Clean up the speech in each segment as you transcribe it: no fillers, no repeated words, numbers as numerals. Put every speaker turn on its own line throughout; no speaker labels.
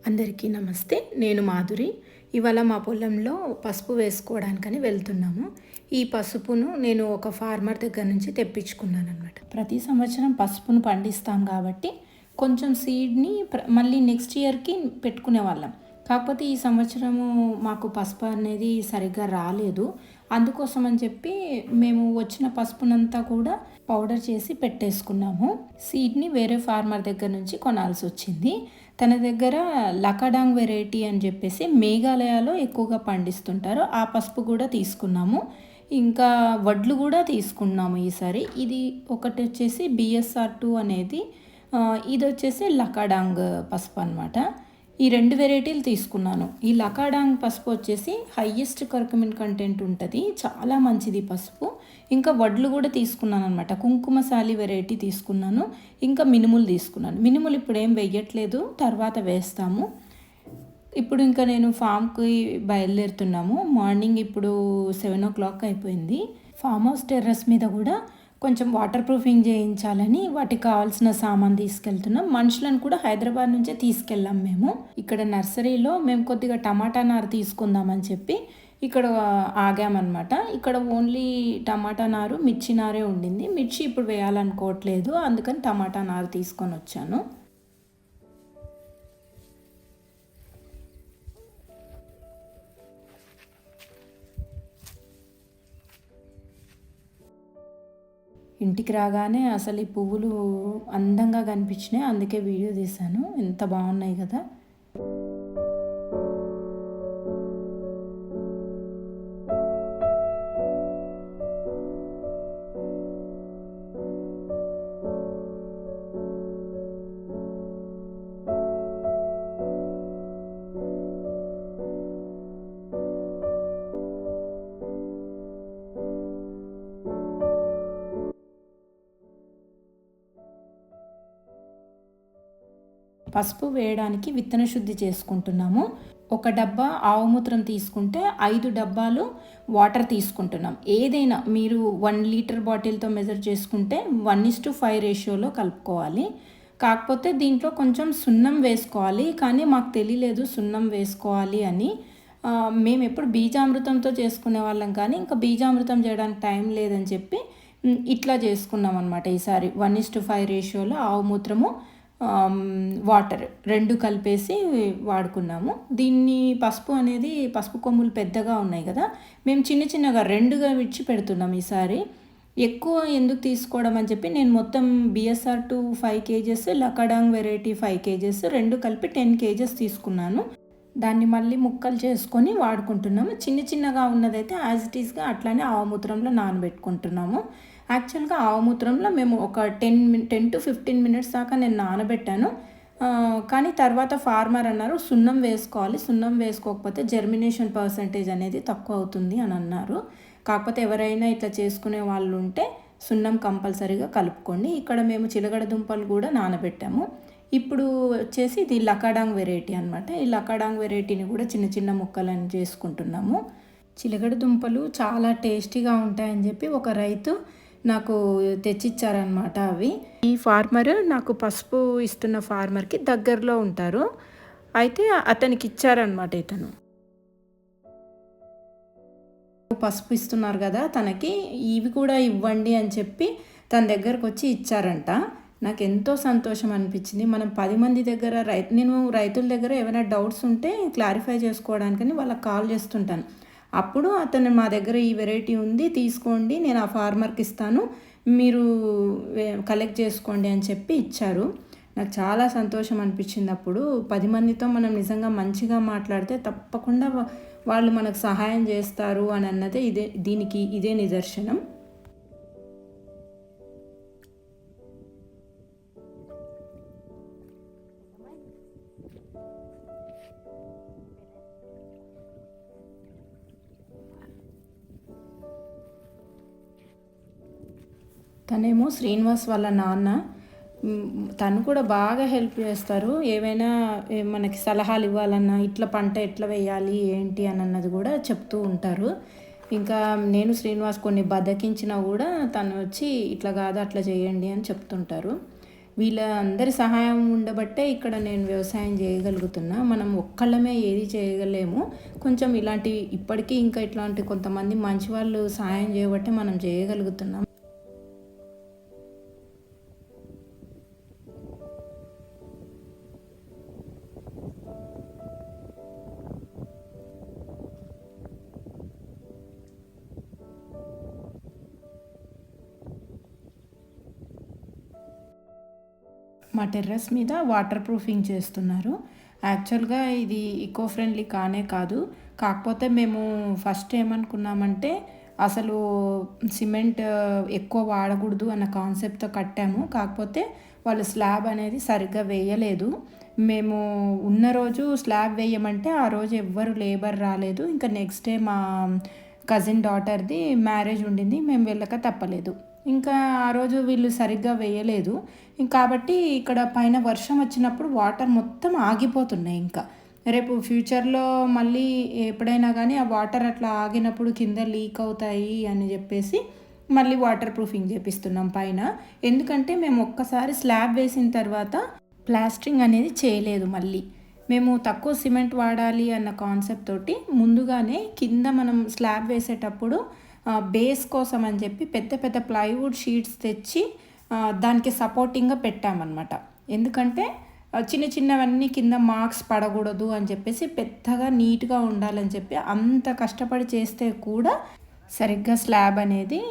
అందరికీ నమస్తే. నేను మాధురి. ఇవాళ మా పొలంలో పసుపు వేసుకోవడానికని వెళ్తున్నాము. ఈ పసుపును నేను ఒక ఫార్మర్ దగ్గర నుంచి తెప్పించుకున్నాననమాట. ప్రతి సంవత్సరం పసుపును పండిస్తాం కాబట్టి కొంచెం సీడ్‌ని మళ్ళీ నెక్స్ట్ ఇయర్‌కి పెట్టుకునేవాళ్ళం. కాకపోతే ఈ సంవత్సరము మాకు పసుపు అనేది సరిగ్గా రాలేదు. అందుకోసం అని చెప్పి మేము వచ్చిన పసుపునంతా కూడా పౌడర్ చేసి పెట్టేసుకున్నాము. సీడ్‌ని వేరే ఫార్మర్ దగ్గర నుంచి కొనాల్సొచ్చింది. తన దగ్గర లకాడాంగ్ వెరైటీ అని చెప్పేసి మేఘాలయలో ఎక్కువగా పండిస్తుంటారు. ఆ పసుపు కూడా తీసుకున్నాము. ఇంకా వడ్లు కూడా తీసుకున్నాము ఈసారి. ఇది ఒకటి వచ్చేసి BSR2 అనేది, ఇది వచ్చేసి లకాడాంగ్ పసుపు అనమాట. ఈ 2 వెరైటీలు తీసుకున్నాను. ఈ లకాడాంగ్ పసుపు వచ్చేసి హైయెస్ట్ కర్కుమిన్ కంటెంట్ ఉంటుంది, చాలా మంచిది పసుపు. ఇంకా వడ్లు కూడా తీసుకున్నాను అనమాట. కుంకుమసాలి వెరైటీ తీసుకున్నాను, ఇంకా మినుములు తీసుకున్నాను. మినుములు ఇప్పుడు ఏం వేయట్లేదు, తర్వాత వేస్తాము. ఇప్పుడు ఇంకా నేను ఫామ్కి బయలుదేరుతున్నాము. మార్నింగ్ ఇప్పుడు 7 o'clock అయిపోయింది. ఫామ్ హౌస్ టెర్రస్ మీద కూడా కొంచెం వాటర్ ప్రూఫింగ్ చేయించాలని వాటికి కావాల్సిన సామాన్ తీసుకెళ్తున్నాం. మనుషులను కూడా హైదరాబాద్ నుంచే తీసుకెళ్ళాం మేము. ఇక్కడ నర్సరీలో మేము కొద్దిగా టమాటా నారు తీసుకుందామని చెప్పి ఇక్కడ ఆగామన్నమాట. ఇక్కడ ఓన్లీ టమాటా నారు, మిర్చి నారే ఉండింది. మిర్చి ఇప్పుడు వేయాలనుకోవట్లేదు, అందుకని టమాటా నారు తీసుకొని వచ్చాను. ఇంటికి రాగానే అసలు ఈ పువ్వులు అందంగా కనిపించినాయి, అందుకే వీడియో తీశాను. ఎంత బాగున్నాయి కదా. పసుపు వేయడానికి విత్తన శుద్ధి చేసుకుంటున్నాము. ఒక డబ్బా ఆవు మూత్రం తీసుకుంటే 5 డబ్బాలు వాటర్ తీసుకుంటున్నాం. ఏదైనా మీరు 1 లీటర్ బాటిల్తో మెజర్ చేసుకుంటే 1:5 రేషియోలో కలుపుకోవాలి. కాకపోతే దీంట్లో కొంచెం సున్నం వేసుకోవాలి, కానీ మాకు తెలియలేదు సున్నం వేసుకోవాలి అని. మేము ఎప్పుడు బీజామృతంతో చేసుకునే వాళ్ళం, కానీ ఇంకా బీజామృతం చేయడానికి టైం లేదని చెప్పి ఇట్లా చేసుకున్నాం అనమాట. ఈసారి 1:5 రేషియోలో ఆవు మూత్రము, వాటర్ 2 కలిపేసి వాడుకున్నాము. దీన్ని పసుపు అనేది, పసుపు కొమ్ములు పెద్దగా ఉన్నాయి కదా, మేము చిన్న చిన్నగా 2గా విడిచి పెడుతున్నాం ఈసారి. ఎక్కువ ఎందుకు తీసుకోవడం అని చెప్పి నేను మొత్తం BSR2 5 kgs, లకాడాంగ్ వెరైటీ 5 kgs 2 కలిపి 10 kgs తీసుకున్నాను. దాన్ని మళ్ళీ ముక్కలు చేసుకొని వాడుకుంటున్నాము. చిన్న చిన్నగా ఉన్నదైతే యాజ్ ఇట్ ఈస్గా అట్లానే ఆవుమూత్రంలో నానబెట్టుకుంటున్నాము. యాక్చువల్గా ఆవుమూత్రంలో మేము ఒక 10 to 15 minutes దాకా నేను నానబెట్టాను. కానీ తర్వాత ఫార్మర్ అన్నారు సున్నం వేసుకోవాలి, సున్నం వేసుకోకపోతే జర్మినేషన్ పర్సంటేజ్ అనేది తక్కువ అవుతుంది అని అన్నారు. కాకపోతే ఎవరైనా ఇట్లా చేసుకునే వాళ్ళు ఉంటే సున్నం కంపల్సరీగా కలుపుకోండి. ఇక్కడ మేము చిలగడ దుంపలు కూడా నానబెట్టాము. ఇప్పుడు వచ్చేసి ఇది లకాడాంగ్ వెరైటీ అనమాట. ఈ లకాడాంగ్ వెరైటీని కూడా చిన్న చిన్న ముక్కలను చేసుకుంటున్నాము. చిలగడ దుంపలు చాలా టేస్టీగా ఉంటాయని చెప్పి ఒక రైతు నాకు తెచ్చిచ్చారనమాట అవి. ఈ ఫార్మర్ నాకు పసుపు ఇస్తున్న ఫార్మర్కి దగ్గరలో ఉంటారు, అయితే అతనికి ఇచ్చారనమాట. ఇతను పసుపు ఇస్తున్నారు కదా తనకి, ఇవి కూడా ఇవ్వండి అని చెప్పి తన దగ్గరకు వచ్చి ఇచ్చారంట. నాకు ఎంతో సంతోషం అనిపించింది. మనం 10 మంది దగ్గర నేను రైతుల దగ్గర ఏమైనా డౌట్స్ ఉంటే క్లారిఫై చేసుకోవడానికని వాళ్ళకి కాల్ చేస్తుంటాను. అప్పుడు అతను మా దగ్గర ఈ వెరైటీ ఉంది తీసుకోండి, నేను ఆ ఫార్మర్కి ఇస్తాను, మీరు కలెక్ట్ చేసుకోండి అని చెప్పి ఇచ్చారు. నాకు చాలా సంతోషం అనిపించింది. అప్పుడు 10 మందితో మనం నిజంగా మంచిగా మాట్లాడితే తప్పకుండా వాళ్ళు మనకు సహాయం చేస్తారు అని అన్నదే దీనికి ఇదే నిదర్శనం. తనేమో శ్రీనివాస్ వాళ్ళ నాన్న. తను కూడా బాగా హెల్ప్ చేస్తారు. ఏవైనా మనకి సలహాలు ఇవ్వాలన్నా, ఇట్లా పంట ఎట్లా వేయాలి ఏంటి అని అన్నది కూడా చెప్తూ ఉంటారు. ఇంకా నేను శ్రీనివాస్ కొన్ని బద్దకించినా కూడా తను వచ్చి ఇట్లా కాదు అట్లా చేయండి అని చెప్తుంటారు. వీళ్ళ అందరి సహాయం ఉండబట్టే ఇక్కడ నేను వ్యవసాయం చేయగలుగుతున్నా. మనం ఒక్కళ్ళమే ఏది చేయలేము. కొంచెం ఇలాంటి ఇప్పటికీ ఇంకా ఇట్లాంటి కొంతమంది మంచి వాళ్ళు సహాయం చేయబట్టే మనం చేయగలుగుతున్నాం. మా టెర్రస్ మీద వాటర్ ప్రూఫింగ్ చేస్తున్నారు. యాక్చువల్‌గా ఇది ఈకో ఫ్రెండ్లీ కానే కాదు. కాకపోతే మేము ఫస్ట్ ఏమనుకున్నామంటే అసలు సిమెంట్ ఎక్కువ వాడకూడదు అన్న కాన్సెప్ట్‌తో కట్టాము. కాకపోతే వాళ్ళు స్లాబ్ అనేది సరిగ్గా వేయలేదు. మేము ఉన్న రోజు స్లాబ్ వేయమంటే ఆ రోజు ఎవ్వరు లేబర్ రాలేదు. ఇంకా నెక్స్ట్ డే మా కజిన్ డాటర్‌ది మ్యారేజ్ ఉండింది. మేము వెళ్ళక తప్పలేదు. ఇంకా ఆ రోజు వీళ్ళు సరిగ్గా వేయలేదు. కాబట్టి ఇక్కడ పైన వర్షం వచ్చినప్పుడు వాటర్ మొత్తం ఆగిపోతున్నాయి ఇంకా. రేపు ఫ్యూచర్‌లో మళ్ళీ ఎప్పుడైనా గానీ ఆ వాటర్ అట్లా ఆగినప్పుడు కింద లీక్ అవుతాయి అని జెప్పేసి మళ్ళీ వాటర్ ప్రూఫింగ్ జేపిస్తున్నాం పైన. ఎందుకంటే మేము ఒక్కసారి స్లాబ్ వేసిన తర్వాత ప్లాస్టరింగ్ అనేది చేయలేదు మళ్ళీ. మేము తక్కువ సిమెంట్ వాడాలి అన్న కాన్సెప్ట్ తోటి ముందుగానే కింద మనం స్లాబ్ వేసేటప్పుడు బేస్ కోసం అని చెప్పి పెద్ద పెద్ద ప్లైవుడ్ షీట్స్ తెచ్చి దానికి సపోర్టింగ్గా పెట్టామన్నమాట. ఎందుకంటే చిన్న చిన్నవన్నీ కింద మార్క్స్ పడకూడదు అని చెప్పేసి పెద్దగా నీట్గా ఉండాలని చెప్పి అంత కష్టపడి చేస్తే కూడా సరిగ్గా స్లాబ్ అనేది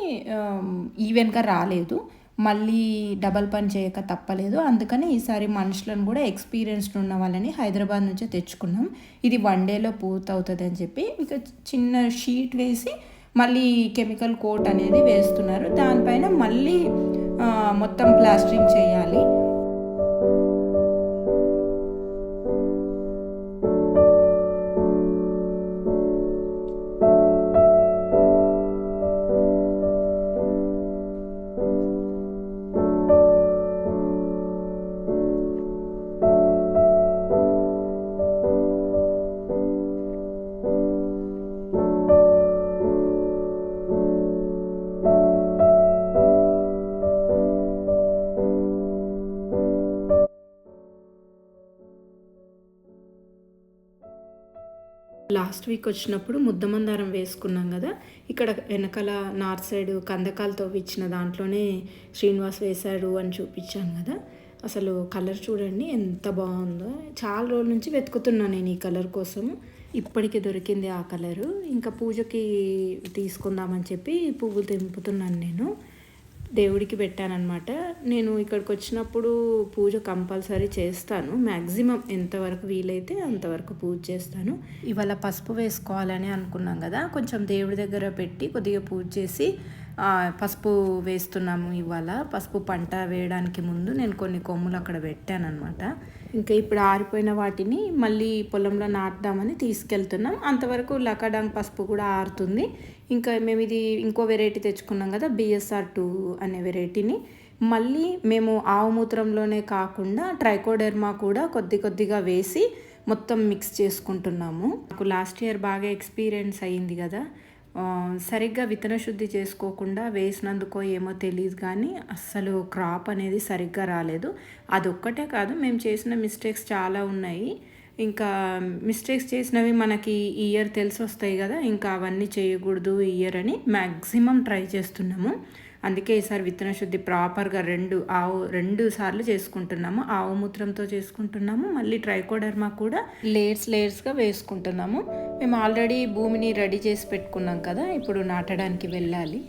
ఈవెన్గా రాలేదు. మళ్ళీ డబల్ పని చేయక తప్పలేదు. అందుకని ఈసారి మనుషులను కూడా ఎక్స్పీరియన్స్డ్ ఉన్న వాళ్ళని హైదరాబాద్ నుంచే తెచ్చుకున్నాం. ఇది 1 డేలో పూర్తవుతుంది అని చెప్పి ఇక చిన్న షీట్ వేసి మళ్ళీ కెమికల్ కోట్ అనేది వేస్తున్నారు. దానిపైన మళ్ళీ మొత్తం ప్లాస్టరింగ్ చేయాలి. లాస్ట్ వీక్ వచ్చినప్పుడు ముద్దమందారం వేసుకున్నాం కదా, ఇక్కడ వెనకాల నార్త్ సైడ్ కందకాలతో ఇచ్చిన దాంట్లోనే శ్రీనివాస్ వేశాడు అని చూపించాను కదా. అసలు కలర్ చూడండి ఎంత బాగుందో. చాలా రోజుల నుంచి వెతుకుతున్నాను నేను ఈ కలర్ కోసము. ఇప్పటికి దొరికింది ఆ కలరు. ఇంకా పూజకి తీసుకుందామని చెప్పి పువ్వు తెంపుతున్నాను నేను. దేవుడికి పెట్టానన్నమాట. నేను ఇక్కడికి వచ్చినప్పుడు పూజ కంపల్సరీ చేస్తాను. మ్యాక్సిమం ఎంతవరకు వీలైతే అంతవరకు పూజ చేస్తాను. ఇవాళ పసుపు వేసుకోవాలని అనుకున్నాం కదా, కొంచెం దేవుడి దగ్గర పెట్టి కొద్దిగా పూజ చేసి పసుపు వేస్తున్నాము. ఇవాళ పసుపు పంట వేయడానికి ముందు నేను కొన్ని కొమ్ములు అక్కడ పెట్టాను అనమాట. ఇంకా ఇప్పుడు ఆరిపోయిన వాటిని మళ్ళీ పొలంలో నాటుదామని తీసుకెళ్తున్నాం. అంతవరకు లకాడాంగ్ పసుపు కూడా ఆరుతుంది. ఇంకా మేము ఇది ఇంకో వెరైటీ తెచ్చుకున్నాం కదా, BSR2 అనే వెరైటీని మళ్ళీ మేము ఆవు మూత్రంలోనే కాకుండా ట్రైకోడెర్మా కూడా కొద్దిగా వేసి మొత్తం మిక్స్ చేసుకుంటున్నాము. నాకు లాస్ట్ ఇయర్ బాగా ఎక్స్పీరియన్స్ అయ్యింది కదా, సరిగ్గా విత్తన శుద్ధి చేసుకోకుండా వేసినందుకో ఏమో తెలియదు కానీ అస్సలు క్రాప్ అనేది సరిగ్గా రాలేదు. అదొక్కటే కాదు, మేము చేసిన మిస్టేక్స్ చాలా ఉన్నాయి. ఇంకా మిస్టేక్స్ చేసినవి మనకి ఈ ఇయర్ తెలిసి వస్తాయి కదా, ఇంకా అవన్నీ చేయకూడదు ఈ ఇయర్ అని మ్యాక్సిమం ట్రై చేస్తున్నాము. అందుకే ఈసారి విత్తన శుద్ధి ప్రాపర్గా 2 సార్లు చేసుకుంటున్నాము. ఆవు మూత్రంతో చేసుకుంటున్నాము, మళ్ళీ ట్రైకోడర్మా కూడా లేయర్స్గా వేసుకుంటున్నాము. మేము ఆల్రెడీ భూమిని రెడీ చేసి పెట్టుకున్నాం కదా, ఇప్పుడు నాటడానికి వెళ్ళాలి.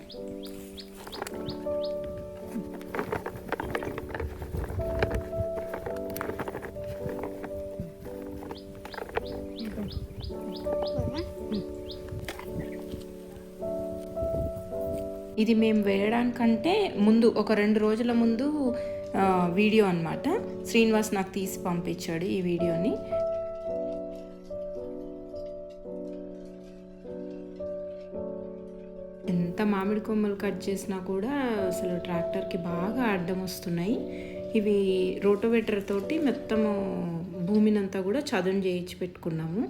ఇది మేము వేయడానికంటే ముందు ఒక 2 రోజుల ముందు వీడియో అన్నమాట. శ్రీనివాస్ నాకు తీసి పంపించాడు ఈ వీడియోని. ఎంత మామిడి కొమ్మలు కట్ చేసినా కూడా అసలు ట్రాక్టర్కి బాగా అడ్డం వస్తున్నాయి. ఇవి రోటోవేటర్ తోటి మొత్తము భూమినంతా కూడా చదును చేయించి పెట్టుకున్నాము.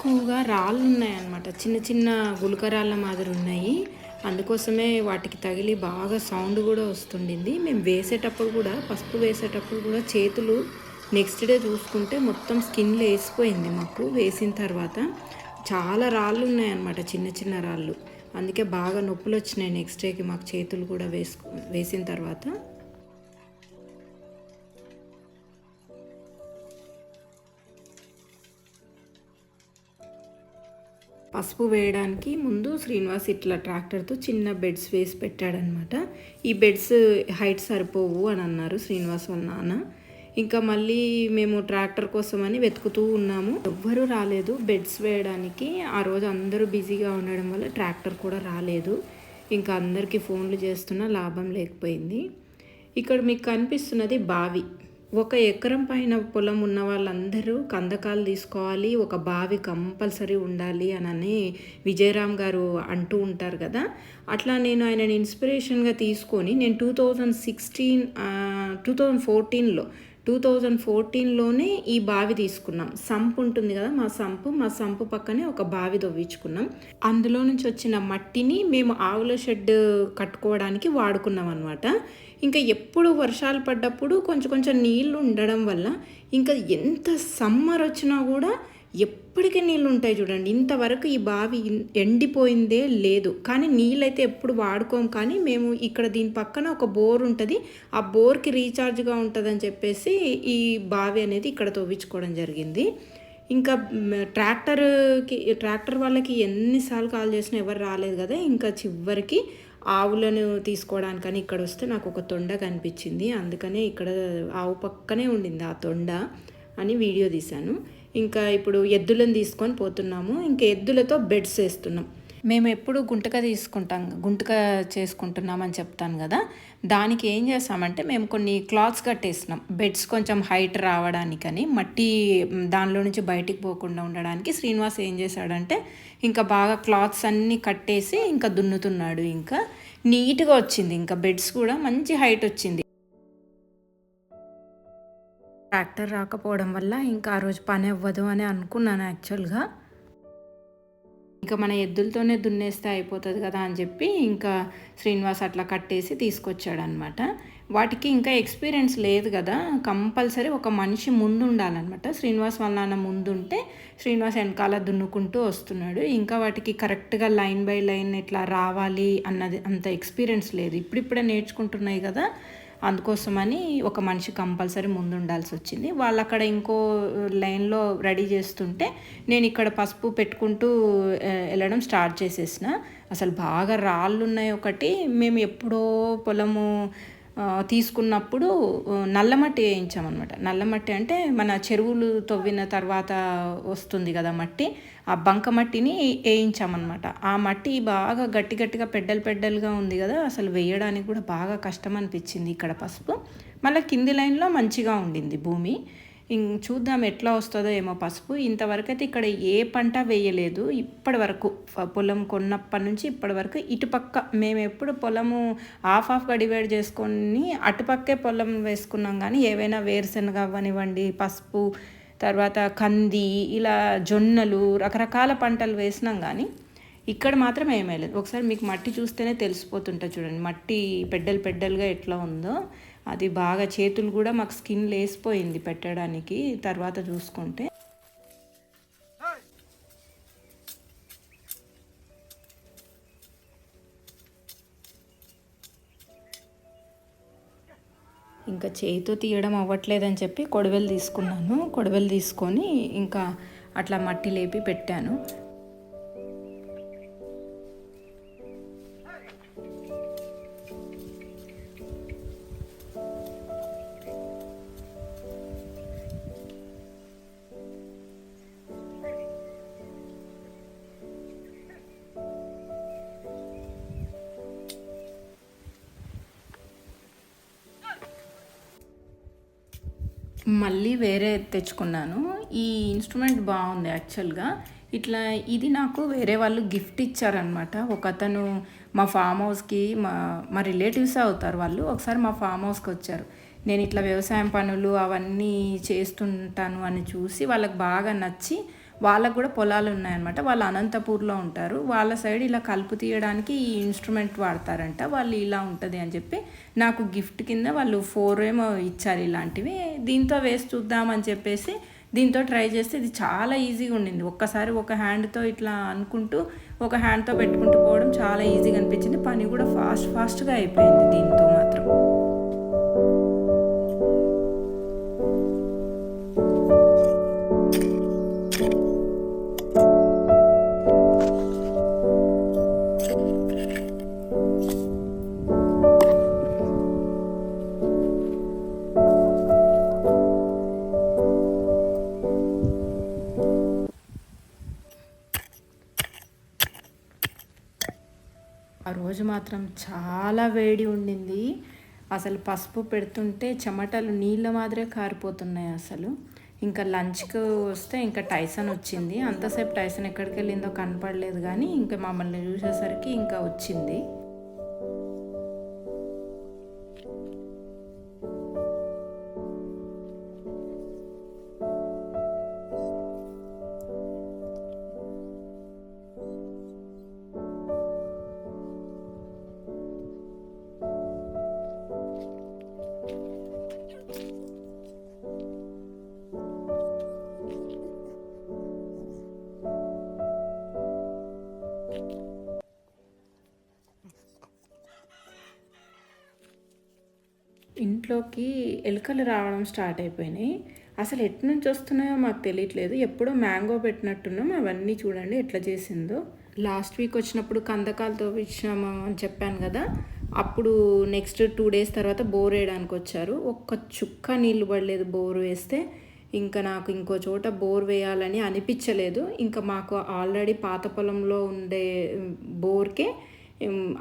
ఎక్కువగా రాళ్ళు ఉన్నాయన్నమాట. చిన్న చిన్న గులకరాళ్ళ మాదిరి ఉన్నాయి. అందుకోసమే వాటికి తగిలి బాగా సౌండ్ కూడా వస్తుండింది. మేము వేసేటప్పుడు కూడా, పసుపు వేసేటప్పుడు కూడా చేతులు నెక్స్ట్ డే చూసుకుంటే మొత్తం స్కిన్లో వేసిపోయింది మాకు వేసిన తర్వాత. చాలా రాళ్ళు ఉన్నాయన్నమాట, చిన్న చిన్న రాళ్ళు. అందుకే బాగా నొప్పులు వచ్చినాయి నెక్స్ట్ డేకి మాకు చేతులు కూడా వేసిన తర్వాత. పసుపు వేయడానికి ముందు శ్రీనివాస్ ఇట్లా ట్రాక్టర్తో చిన్న బెడ్స్ వేసి పెట్టాడనమాట. ఈ బెడ్స్ హైట్ సరిపోవు అని అన్నారు శ్రీనివాస్ వాళ్ళ నాన్న. ఇంకా మళ్ళీ మేము ట్రాక్టర్ కోసమని వెతుకుతూ ఉన్నాము. ఎవ్వరూ రాలేదు బెడ్స్ వేయడానికి. ఆ రోజు అందరూ బిజీగా ఉండడం వల్ల ట్రాక్టర్ కూడా రాలేదు. ఇంకా అందరికీ ఫోన్లు చేస్తున్నా లాభం లేకపోయింది. ఇక్కడ మీకు కనిపిస్తున్నది బావి. 1 ఎకరం పైన పొలం ఉన్న వాళ్ళందరూ కందకాలు తీసుకోవాలి, ఒక బావి కంపల్సరీ ఉండాలి అని విజయరామ్ గారు అంటూ ఉంటారు కదా. అట్లా నేను ఆయనని ఇన్స్పిరేషన్గా తీసుకొని నేను 2014లోనే ఈ బావి తీసుకున్నాం. సంపు ఉంటుంది కదా, మా సంపు పక్కనే ఒక బావి తవ్వించుకున్నాం. అందులో నుంచి వచ్చిన మట్టిని మేము ఆవుల షెడ్ కట్టుకోవడానికి వాడుకున్నాం అనమాట. ఇంకా ఎప్పుడు వర్షాలు పడ్డప్పుడు కొంచెం నీళ్ళు ఉండడం వల్ల ఇంకా ఎంత సమ్మర్ వచ్చినా కూడా ఎప్పటికీ నీళ్ళు ఉంటాయి చూడండి. ఇంతవరకు ఈ బావి ఎండిపోయిందే లేదు. కానీ నీళ్ళైతే ఎప్పుడు వాడుకోం. కానీ మేము ఇక్కడ దీని పక్కన ఒక బోర్ ఉంటుంది, ఆ బోర్కి రీఛార్జ్గా ఉంటుందని చెప్పేసి ఈ బావి అనేది ఇక్కడ తవ్వించుకోవడం జరిగింది. ఇంకా ట్రాక్టర్ వాళ్ళకి ఎన్నిసార్లు కాల్ చేసినా ఎవరు రాలేదు కదా. ఇంకా చివరికి ఆవులను తీసుకోవడానికని ఇక్కడ వస్తే నాకు ఒక తొండ కనిపించింది. అందుకనే ఇక్కడ ఆవు పక్కనే ఉండింది ఆ తొండ అని వీడియో తీశాను. ఇంకా ఇప్పుడు ఎద్దులను తీసుకొని పోతున్నాము. ఇంకా ఎద్దులతో బెడ్స్ వేస్తున్నాం. మేము ఎప్పుడు గుంటక చేసుకుంటున్నామని చెప్తాను కదా. దానికి ఏం చేస్తామంటే మేము కొన్ని క్లాత్స్ కట్టేసినాం. బెడ్స్ కొంచెం హైట్ రావడానికని, మట్టి దానిలో నుంచి బయటికి పోకుండా ఉండడానికి శ్రీనివాస్ ఏం చేశాడంటే ఇంకా బాగా క్లాత్స్ అన్నీ కట్టేసి ఇంకా దున్నుతున్నాడు. ఇంకా నీట్గా వచ్చింది. ఇంకా బెడ్స్ కూడా మంచి హైట్ వచ్చింది. ట్రాక్టర్ రాకపోవడం వల్ల ఇంకా ఆ రోజు పని అవ్వదు అని అనుకున్నాను యాక్చువల్గా. ఇంకా మన ఎద్దులతోనే దున్నేస్తే అయిపోతుంది కదా అని చెప్పి ఇంకా శ్రీనివాస్ అట్లా కట్టేసి తీసుకొచ్చాడనమాట. వాటికి ఇంకా ఎక్స్పీరియన్స్ లేదు కదా, కంపల్సరీ ఒక మనిషి ముందు ఉండాలన్నమాట. శ్రీనివాస్ వాళ్ళ నాన్న ముందుంటే శ్రీనివాస్ వెనకాల దున్నుకుంటూ వస్తున్నాడు. ఇంకా వాటికి కరెక్ట్గా లైన్ బై లైన్ ఇట్లా రావాలి అన్నది అంత ఎక్స్పీరియన్స్ లేదు. ఇప్పుడిప్పుడే నేర్చుకుంటున్నాయి కదా, అందుకోసమని ఒక మనిషి కంపల్సరీ ముందు ఉండాల్సి వచ్చింది. వాళ్ళు అక్కడ ఇంకో లైన్లో రెడీ చేస్తుంటే నేను ఇక్కడ పసుపు పెట్టుకుంటూ వెళ్ళడం స్టార్ట్ చేసేసిన. అసలు బాగా రాళ్ళు ఉన్నాయి. ఒకటి మేము ఎప్పుడో పొలము తీసుకున్నప్పుడు నల్లమట్టి వేయించామన్నమాట. నల్లమట్టి అంటే మన చెరువులు తవ్విన తర్వాత వస్తుంది కదా మట్టి, ఆ బంక మట్టిని వేయించామన్నమాట. ఆ మట్టి బాగా గట్టిగా పెడ్డలుగా ఉంది కదా, అసలు వేయడానికి కూడా బాగా కష్టం అనిపించింది ఇక్కడ పసుపు. మళ్ళీ కింది లైన్లో మంచిగా ఉండింది భూమి. చూద్దాం ఎట్లా వస్తుందో ఏమో పసుపు. ఇంతవరకు అయితే ఇక్కడ ఏ పంట వేయలేదు ఇప్పటి వరకు. పొలం కొన్నప్పటి నుంచి ఇప్పటి వరకు ఇటుపక్క మేము ఎప్పుడు పొలము హాఫ్గా డివైడ్ చేసుకొని అటుపక్కే పొలం వేసుకున్నాం. కానీ ఏవైనా వేరుశనగ అవ్వనివ్వండి, పసుపు, తర్వాత కంది, ఇలా జొన్నలు, రకరకాల పంటలు వేసినాం. కానీ ఇక్కడ మాత్రం ఏమీ లేదు. ఒకసారి మీకు మట్టి చూస్తేనే తెలిసిపోతుంటుంది చూడండి, మట్టి పెడ్డలుగా ఎట్లా ఉందో. అది బాగా చేతులు కూడా మాకు స్కిన్ లేసిపోయింది పెట్టడానికి తర్వాత చూసుకుంటే. ఇంకా చేతితో తీయడం అవ్వట్లేదని చెప్పి కొడవలు తీసుకున్నాను. కొడవలు తీసుకొని ఇంకా అట్లా మట్టి లేపి పెట్టాను. మళ్ళీ వేరే తెచ్చుకున్నాను. ఈ ఇన్స్ట్రుమెంట్ బాగుంది యాక్చువల్గా. ఇట్లా ఇది నాకు వేరే వాళ్ళు గిఫ్ట్ ఇచ్చారనమాట. ఒక అతను మా ఫామ్ హౌస్కి మా రిలేటివ్స్ అవుతారు వాళ్ళు. ఒకసారి మా ఫామ్ హౌస్కి వచ్చారు. నేను ఇట్లా వ్యవసాయం పనులు అవన్నీ చేస్తుంటాను అని చూసి వాళ్ళకి బాగా నచ్చి వాళ్ళకు కూడా పొలాలు ఉన్నాయన్నమాట. వాళ్ళు అనంతపూర్లో ఉంటారు. వాళ్ళ సైడ్ ఇలా కలుపు తీయడానికి ఈ ఇన్స్ట్రుమెంట్ వాడతారంట. వాళ్ళు ఇలా ఉంటుంది అని చెప్పి నాకు గిఫ్ట్ కింద వాళ్ళు 4 ఏమో ఇచ్చారు ఇలాంటివి. దీంతో వేసి చూద్దామని చెప్పేసి దీంతో ట్రై చేస్తే ఇది చాలా ఈజీగా ఉండింది. ఒక్కసారి ఒక హ్యాండ్తో ఇట్లా అనుకుంటూ ఒక హ్యాండ్తో పెట్టుకుంటూ పోవడం చాలా ఈజీగా అనిపించింది. పని కూడా ఫాస్ట్గా అయిపోయింది దీంతో మాత్రం. ఆ రోజు మాత్రం చాలా వేడి ఉండింది. అసలు పసుపు పెడుతుంటే చెమటలు నీళ్ళ మాదిరే కారిపోతున్నాయి అసలు. ఇంకా లంచ్కి వస్తే ఇంకా టైసన్ వచ్చింది. అంతసేపు టైసన్ ఎక్కడికి వెళ్ళిందో కనపడలేదు, కానీ ఇంకా మమ్మల్ని చూసేసరికి ఇంకా వచ్చింది. ఇంట్లోకి ఎలుకలు రావడం స్టార్ట్ అయిపోయినాయి. అసలు ఎట్నుంచి వస్తున్నాయో మాకు తెలియట్లేదు. ఎప్పుడో మ్యాంగో పెట్టినట్టున్నాం. అవన్నీ చూడండి ఎట్లా చేసిందో. లాస్ట్ వీక్ వచ్చినప్పుడు కందకాలతో ఇచ్చాము అని చెప్పాను కదా, అప్పుడు నెక్స్ట్ 2 days తర్వాత బోర్ వేయడానికి వచ్చారు. ఒక్క చుక్క నీళ్ళు పడలేదు బోర్ వేస్తే. ఇంకా నాకు ఇంకో చోట బోర్ వేయాలని అనిపించలేదు. ఇంకా మాకు ఆల్రెడీ పాత పొలంలో ఉండే బోర్కే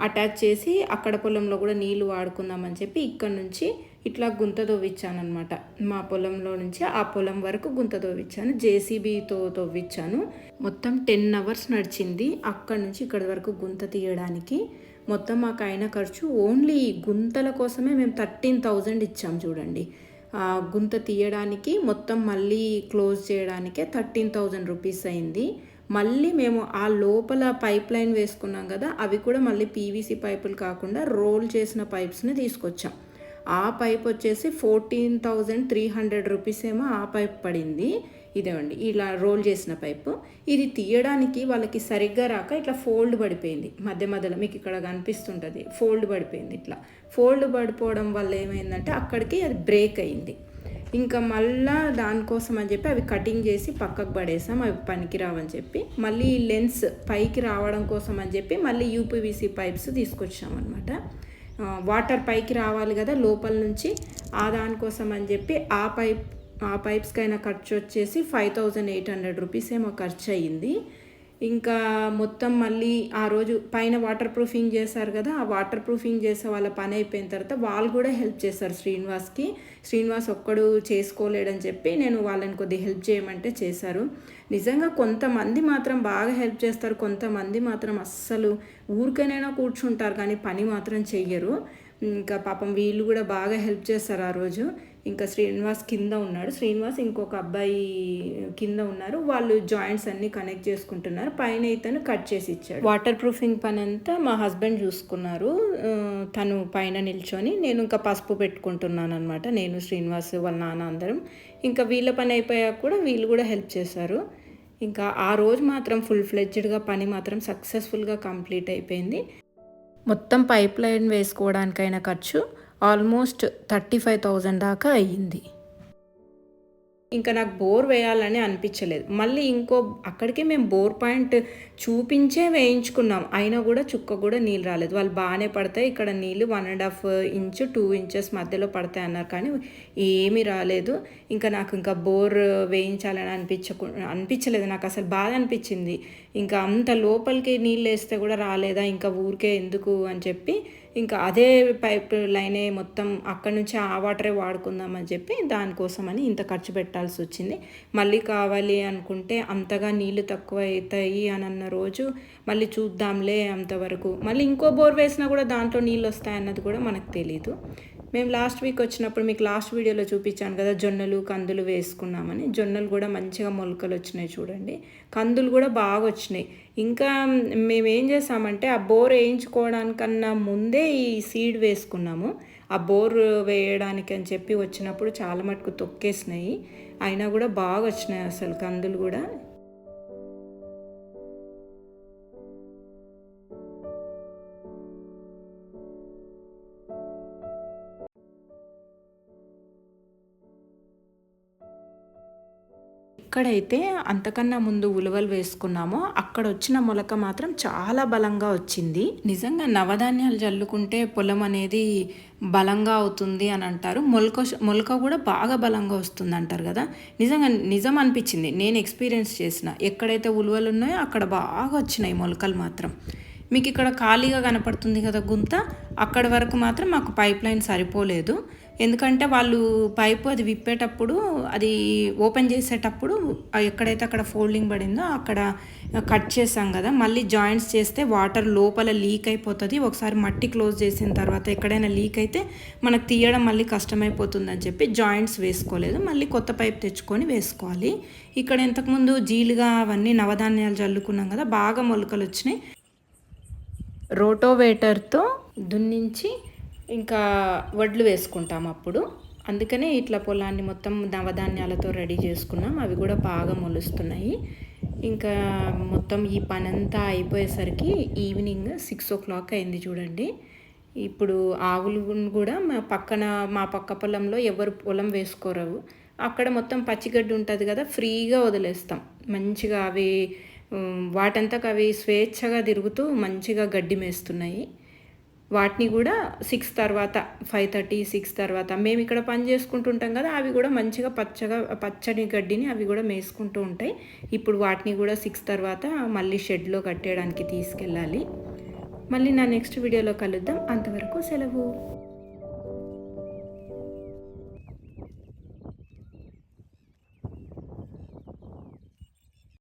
అటాచ్ చేసి అక్కడ పొలంలో కూడా నీళ్ళు వాడుకుందామని చెప్పి ఇక్కడ నుంచి ఇట్లా గుంత తవ్విచ్చానమాట. మా పొలంలో నుంచి ఆ పొలం వరకు గుంత తవ్విచ్చాను. జేసీబీతో తవ్విచ్చాను. మొత్తం 10 hours నడిచింది అక్కడ నుంచి ఇక్కడి వరకు గుంత తీయడానికి. మొత్తం మాకు అయిన ఖర్చు ఓన్లీ గుంతల కోసమే మేము 13,000 ఇచ్చాం చూడండి. ఆ గుంత తీయడానికి మొత్తం మళ్ళీ క్లోజ్ చేయడానికే 13,000 రూపీస్ అయింది. మళ్ళీ మేము ఆ లోపల పైప్ లైన్ వేసుకున్నాం కదా, అవి కూడా మళ్ళీ పీవీసీ పైపులు కాకుండా రోల్ చేసిన పైప్స్ని తీసుకొచ్చాం. ఆ పైప్ వచ్చేసి 14,300 రూపీస్ ఏమో ఆ పైప్ పడింది. ఇదేమండి ఇలా రోల్ చేసిన పైపు. ఇది తీయడానికి వాళ్ళకి సరిగ్గా రాక ఇట్లా ఫోల్డ్ పడిపోయింది. మధ్య మధ్యలో మీకు ఇక్కడ కనిపిస్తుంటుంది ఫోల్డ్ పడిపోయింది. ఇట్లా ఫోల్డ్ పడిపోవడం వల్ల ఏమైందంటే అక్కడికి అది బ్రేక్ అయింది. ఇంకా మళ్ళీ దానికోసం అని చెప్పి అవి కటింగ్ చేసి పక్కకు పడేసాం. అవి పనికి రావని చెప్పి మళ్ళీ లెన్స్ పైకి రావడం కోసం అని చెప్పి మళ్ళీ యూపీవీసీ పైప్స్ తీసుకొచ్చామన్నమాట. వాటర్ పైకి రావాలి కదా లోపల నుంచి, ఆ దానికోసం అని చెప్పి ఆ పైప్స్కైనా ఖర్చు వచ్చేసి 5,800 రూపీస్ ఏమో ఖర్చు అయ్యింది. ఇంకా మొత్తం మళ్ళీ ఆ రోజు పైన వాటర్ ప్రూఫింగ్ చేశారు కదా, ఆ వాటర్ ప్రూఫింగ్ చేసే వాళ్ళ పని అయిపోయిన తర్వాత వాళ్ళు కూడా హెల్ప్ చేశారు శ్రీనివాస్కి. శ్రీనివాస్ ఒక్కడు చేసుకోలేడని చెప్పి నేను వాళ్ళని కొద్దిగా హెల్ప్ చేయమంటే చేశారు. నిజంగా కొంతమంది మాత్రం బాగా హెల్ప్ చేస్తారు, కొంతమంది మాత్రం అస్సలు ఊరికైనా కూర్చుంటారు కానీ పని మాత్రం చెయ్యరు. ఇంకా పాపం వీళ్ళు కూడా బాగా హెల్ప్ చేస్తారు ఆ రోజు. ఇంకా శ్రీనివాస్ కింద ఉన్నాడు, శ్రీనివాస్ ఇంకొక అబ్బాయి కింద ఉన్నారు. వాళ్ళు జాయింట్స్ అన్నీ కనెక్ట్ చేసుకుంటున్నారు. పైన ఇతను కట్ చేసి ఇచ్చాడు. వాటర్ ప్రూఫింగ్ పని అంతా మా హస్బెండ్ చూసుకున్నారు. తను పైన నిల్చొని నేను ఇంకా పసుపు పెట్టుకుంటున్నాను అనమాట. నేను శ్రీనివాస్ వాళ్ళ నాన్న అందరం. ఇంకా వీళ్ళ పని అయిపోయాక కూడా వీళ్ళు కూడా హెల్ప్ చేశారు. ఇంకా ఆ రోజు మాత్రం ఫుల్ ఫ్లెడ్జ్డ్గా పని మాత్రం సక్సెస్ఫుల్గా కంప్లీట్ అయిపోయింది. మొత్తం పైప్ లైన్ వేసుకోవడానికైనా ఖర్చు ఆల్మోస్ట్ 35,000 దాకా అయ్యింది. ఇంకా నాకు బోర్ వేయాలని అనిపించలేదు. మళ్ళీ అక్కడికే మేము బోర్ పాయింట్ చూపించే వేయించుకున్నాం. అయినా కూడా చుక్క కూడా నీళ్ళు రాలేదు. వాళ్ళు బాగానే పడతాయి ఇక్కడ నీళ్ళు 1.5 inch 2 inches మధ్యలో పడతాయి అన్నారు, కానీ ఏమీ రాలేదు. నాకు బోర్ వేయించాలని అనిపించలేదు. నాకు అసలు బాధ అనిపించింది. ఇంకా అంత లోపలికి నీళ్ళు వేస్తే కూడా రాలేదా, ఇంకా ఊరికే ఎందుకు అని చెప్పి ఇంకా అదే పైప్ లైనే మొత్తం అక్కడి నుంచి ఆ వాటరే వాడుకుందామని చెప్పి దానికోసమని ఇంత ఖర్చు పెట్టాల్సి వచ్చింది. మళ్ళీ కావాలి అనుకుంటే అంతగా నీళ్ళు తక్కువ అవుతాయి అని అన్న రోజు మళ్ళీ చూద్దాంలే అంతవరకు, మళ్ళీ ఇంకో బోర్ వేసినా కూడా దాంట్లో నీళ్ళు వస్తాయన్నది కూడా మనకు తెలీదు. మేము లాస్ట్ వీక్ వచ్చినప్పుడు మీకు లాస్ట్ వీడియోలో చూపించాను కదా, జొన్నలు కందులు వేసుకున్నామని. జొన్నలు కూడా మంచిగా మొలకలు వచ్చినాయి చూడండి. కందులు కూడా బాగా వచ్చినాయి. ఇంకా మేమేం చేసామంటే ఆ బోర్ వేయించుకోవడానికన్నా ముందే ఈ సీడ్ వేసుకున్నాము. ఆ బోర్ వేయడానికి అని చెప్పి వచ్చినప్పుడు చాలా మటుకు తొక్కేసినాయి. అయినా కూడా బాగా వచ్చినాయి అసలు కందులు కూడా. ఎక్కడైతే అంతకన్నా ముందు ఉలవలు వేసుకున్నామో అక్కడ వచ్చిన మొలక మాత్రం చాలా బలంగా వచ్చింది. నిజంగా నవధాన్యాలు జల్లుకుంటే పొలం అనేది బలంగా అవుతుంది అని అంటారు. మొలక కూడా బాగా బలంగా వస్తుంది అంటారు కదా. నిజం అనిపించింది. నేను ఎక్స్పీరియన్స్ చేసిన ఎక్కడైతే ఉలవలు ఉన్నాయో అక్కడ బాగా వచ్చినాయి మొలకలు మాత్రం. మీకు ఇక్కడ ఖాళీగా కనపడుతుంది కదా గుంత, అక్కడ వరకు మాత్రం మాకు పైప్ లైన్ సరిపోలేదు. ఎందుకంటే వాళ్ళు పైపు అది విప్పేటప్పుడు, అది ఓపెన్ చేసేటప్పుడు ఎక్కడైతే అక్కడ ఫోల్డింగ్ పడిందో అక్కడ కట్ చేసాం కదా, మళ్ళీ జాయింట్స్ చేస్తే వాటర్ లోపల లీక్ అయిపోతుంది. ఒకసారి మట్టి క్లోజ్ చేసిన తర్వాత ఎక్కడైనా లీక్ అయితే మనకు తీయడం మళ్ళీ కష్టమైపోతుందని చెప్పి జాయింట్స్ వేసుకోలేదు. మళ్ళీ కొత్త పైప్ తెచ్చుకొని వేసుకోవాలి. ఇక్కడ ఇంతకుముందు జీలుగా అవన్నీ నవధాన్యాలు జల్లుకున్నాం కదా, బాగా మొలకలు వచ్చినాయి. రోటోవేటర్తో దున్నించి ఇంకా వడ్లు వేసుకుంటాం అప్పుడు. అందుకనే ఇట్లా పొలాన్ని మొత్తం నవధాన్యాలతో రెడీ చేసుకున్నాం. అవి కూడా బాగా మొలుస్తున్నాయి. ఇంకా మొత్తం ఈ పని అంతా అయిపోయేసరికి ఈవినింగ్ 6 o'clock అయింది చూడండి. ఇప్పుడు ఆవులు కూడా మా పక్క పొలంలో ఎవరు పొలం వేసుకోరు. అక్కడ మొత్తం పచ్చిగడ్డి ఉంటుంది కదా, ఫ్రీగా వదిలేస్తాం. మంచిగా అవి వాటంతకు అవి స్వేచ్ఛగా తిరుగుతూ మంచిగా గడ్డి మేస్తున్నాయి. వాటిని కూడా 6 తర్వాత 5:30 6 తర్వాత మేము ఇక్కడ పని చేసుకుంటుంటాం కదా, అవి కూడా మంచిగా పచ్చని గడ్డిని అవి కూడా మేసుకుంటూ ఉంటాయి. ఇప్పుడు వాటిని కూడా 6 తర్వాత మళ్ళీ షెడ్లో కట్టేయడానికి తీసుకెళ్ళాలి. మళ్ళీ నా నెక్స్ట్ వీడియోలో కలుద్దాం. అంతవరకు సెలవు.